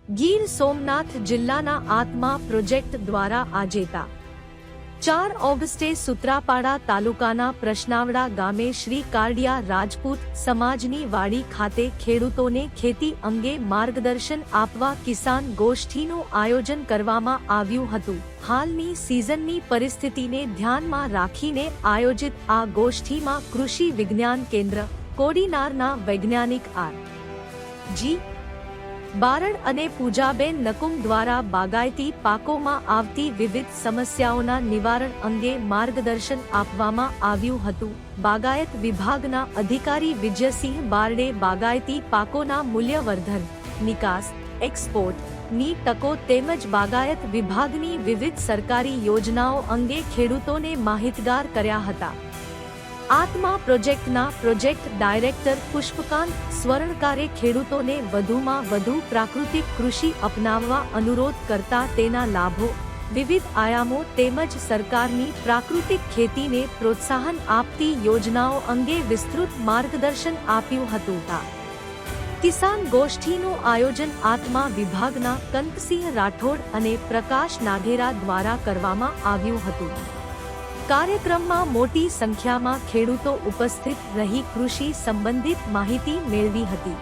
ગીર સોમનાથ જિલ્લાના આત્મા પ્રોજેક્ટ દ્વારા આજે તા 4 ઓગસ્ટે સુત્રાપાડા તાલુકાના પ્રશ્નાવડા ગામે શ્રી કારડિયા રાજપૂત સમાજની વાડી ખાતે ખેડૂતોને ખેતી અંગે માર્ગદર્શન આપવા કિસાન ગોષ્ઠીનું આયોજન કરવામાં આવ્યું હતું। હાલની સિઝનની પરિસ્થિતિને ધ્યાનમાં રાખીને આયોજિત આ ગોષ્ઠીમાં કૃષિ વિજ્ઞાન કેન્દ્ર કોડીનારના વૈજ્ઞાનિક આર.જી. બારડ અને પૂજાબેન નકુમ દ્વારા બાગાયતી પાકોમાં આવતી વિવિધ સમસ્યાઓના નિવારણ અંગે માર્ગદર્શન આપવામાં આવ્યું હતું। બાગાયત વિભાગના અધિકારી વિજયસિંહ બારડે બાગાયતી પાકોના મૂલ્યવર્ધન, નિકાસ, એક્સપોર્ટ ની તકો તેમજ બાગાયત વિભાગની વિવિધ સરકારી યોજનાઓ અંગે ખેડૂતોને માહિતગાર કર્યા હતા। આત્મા પ્રોજેક્ટના પ્રોજેક્ટ ડાયરેક્ટર પુષ્પકાંત સ્વર્ણકારે ખેડૂતોને વધુમાં વધુ પ્રાકૃતિક કૃષિ અપનાવવા અનુરોધ કરતા તેના લાભો, વિવિધ આયામો તેમજ સરકારની પ્રાકૃતિક ખેતીને પ્રોત્સાહન આપતી યોજનાઓ અંગે વિસ્તૃત માર્ગદર્શન આપ્યું હતું। કિસાન ગોષ્ઠીનું આયોજન આત્મા વિભાગના કંતસિંહ રાઠોડ અને પ્રકાશ નાઘેરા દ્વારા કરવામાં આવ્યું હતું। કાર્યક્રમમાં મોટી સંખ્યામાં ખેડૂતો ઉપસ્થિત રહી કૃષિ સંબંધિત માહિતી મેળવી હતી।